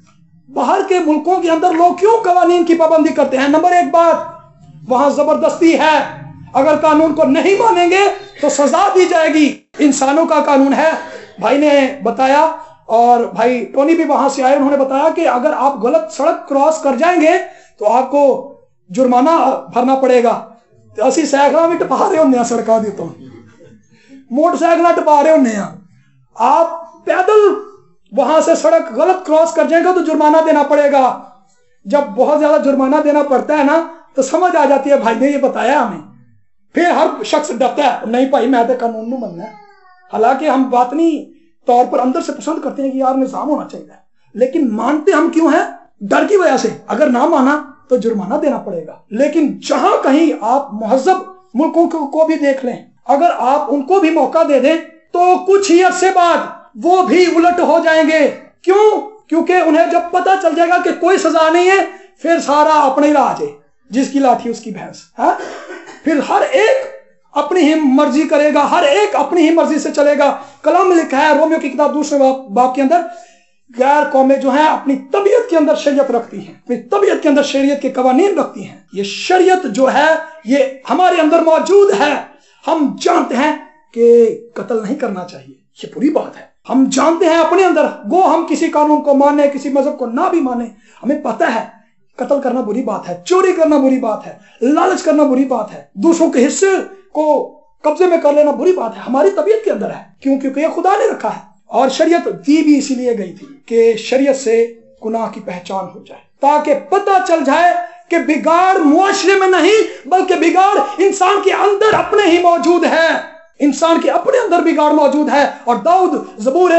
Speaker 1: बाहर के मुल्कों के अंदर लोग क्यों कवानीन की पाबंदी करते हैं? नंबर एक बात, वहां जबरदस्ती है। अगर कानून को नहीं मानेंगे तो सजा दी जाएगी। इंसानों का कानून है। भाई ने बताया, और भाई टोनी भी वहां से आए, उन्होंने बताया कि अगर आप गलत सड़क क्रॉस कर जाएंगे तो आपको जुर्माना भरना पड़ेगा। तो असी साइकिल भी टपा रहे होंगे सड़कों के, तो मोटरसाइकिल टपा रहे होंगे, आप पैदल वहां से सड़क गलत क्रॉस कर जाएंगे तो जुर्माना देना पड़ेगा। जब बहुत ज्यादा जुर्माना देना पड़ता है ना तो समझ आ जाती है भाई ने ये बताया हमें। फिर हर शख्स डरता है, नहीं भाई मैं तो कानून नहीं बनना है। हालांकि हम बातनी तौर पर अंदर से पसंद करते हैं कि यार निजाम होना चाहिए, लेकिन मानते हम क्यों हैं? डर की वजह से। अगर ना माना तो जुर्माना देना पड़ेगा। लेकिन जहां कहीं आप महजब मुल्कों को भी देख लें, अगर आप उनको भी मौका दे दें तो कुछ ही अरसे बाद वो भी उलट हो जाएंगे। क्यों? क्योंकि उन्हें जब पता चल जाएगा कि कोई सजा नहीं है, फिर सारा अपने ही राज है, जिसकी लाठी उसकी भैंस है। फिर हर एक अपनी ही मर्जी करेगा, हर एक अपनी ही मर्जी से चलेगा। कलाम में लिखा है रोमियो की किताब 2 बाब के अंदर, गैर कौमें जो है अपनी तबीयत के अंदर शरीयत रखती हैं, अपनी तबीयत के अंदर शरीयत के कवानीन रखती हैं। ये शरीयत जो है ये हमारे अंदर मौजूद है। हम जानते हैं कि कत्ल नहीं करना चाहिए, ये बुरी बात है। हम जानते हैं अपने अंदर, गो हम किसी कानून को माने, किसी मजहब को ना भी माने, हमें पता है कत्ल करना बुरी बात है, चोरी करना बुरी बात है, लालच करना बुरी बात है, दूसरों के हिस्से को कब्जे में कर लेना बुरी बात है। हमारी तबीयत के अंदर है। क्यों? क्योंकि ये खुदा ने रखा है। और शरीयत दी भी इसीलिए गई थी कि शरीयत से गुनाह की पहचान हो जाए, ताकि पता चल जाए कि बिगाड़ मुआशरे में नहीं बल्कि बिगाड़ इंसान के अंदर अपने ही मौजूद है। इंसान के अपने अंदर बिगाड़ मौजूद है। और दाऊद ज़बूर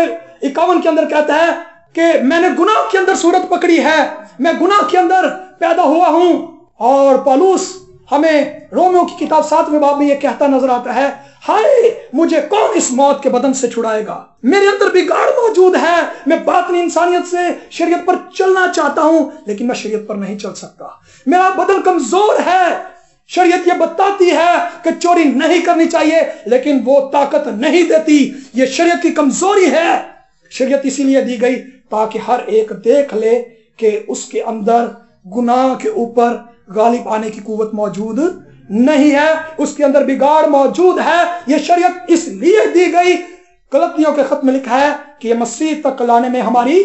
Speaker 1: 51 के अंदर कहता है कि मैंने गुनाह के अंदर सूरत पकड़ी है, मैं गुनाह के अंदर पैदा हुआ हूं। और पौलुस हमें रोमियो की किताब 7वें बाब में यह कहता नजर आता है, हाय मुझे कौन इस मौत के बदन से छुड़ाएगा? मेरे अंदर बिगाड़ मौजूद है। मैं बातनी इंसानियत से शरीयत पर चलना चाहता हूं, लेकिन मैं शरीयत पर नहीं चल सकता। मेरा बदन कमजोर है। शरीयत ये बताती है कि चोरी नहीं करनी चाहिए, लेकिन वो ताकत नहीं देती। ये शरीयत की कमजोरी है। शरीयत इसीलिए दी गई ताकि हर एक देख ले कि उसके अंदर गुनाह के ऊपर गालिब आने की कुव्वत मौजूद नहीं है, उसके अंदर बिगाड़ मौजूद है। यह शरीयत इसलिए दी गई। गलतियों के खत में लिखा है कि यह मसीह तक लाने में हमारी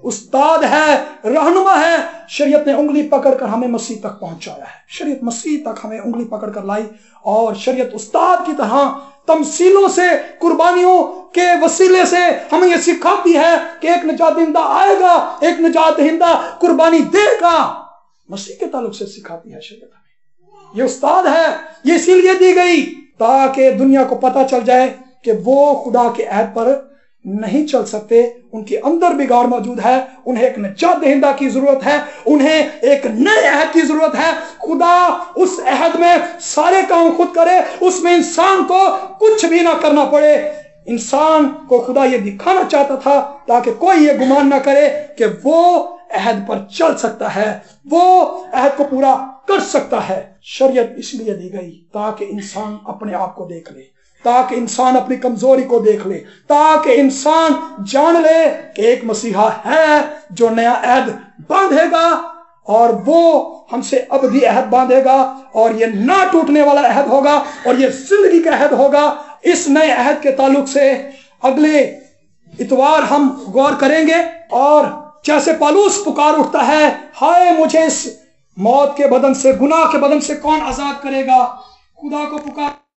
Speaker 1: उस्ताद है, रहनुमा है। शरीयत ने उंगली पकड़कर हमें मसीह तक पहुंचाया है। शरीयत मसीह तक हमें उंगली पकड़कर लाई, और शरीयत उस्ताद की तरह तमसीलों से, कुर्बानियों के वसीले से हमें यह सिखाती है कि एक निजात दहिंदा आएगा, एक निजात दहिंदा कुर्बानी देगा। मसीह के ताल्लुक से सिखाती है शरीयत हमें। ये उस्ताद है। ये इसीलिए दी गई ताकि दुनिया को पता चल जाए कि वो खुदा के अहद पर नहीं चल सकते, उनके अंदर बिगाड़ मौजूद है। उन्हें एक निजात दहिंदा की जरूरत है, उन्हें एक नए अहद की जरूरत है। खुदा उस अहद में सारे काम खुद करे, उसमें इंसान को कुछ भी ना करना पड़े। इंसान को खुदा ये दिखाना चाहता था ताकि कोई ये गुमान ना करे कि वो अहद पर चल सकता है, वो अहद को पूरा कर सकता है। शरीयत इसलिए दी गई ताकि इंसान अपने आप को देख ले, ताकि इंसान अपनी कमजोरी को देख ले, ताकि इंसान जान ले कि एक मसीहा है जो नया अहद बांधेगा और वो हमसे अबदी अहद बांधेगा और ये ना टूटने वाला अहद होगा और ये जिंदगी का अहद होगा। इस नए अहद के ताल्लुक से अगले इतवार हम गौर करेंगे और जैसे पौलुस पुकार उठता है, हाय मुझे इस मौत के बदन से, गुनाह के बदन से कौन आजाद करेगा, खुदा को पुकार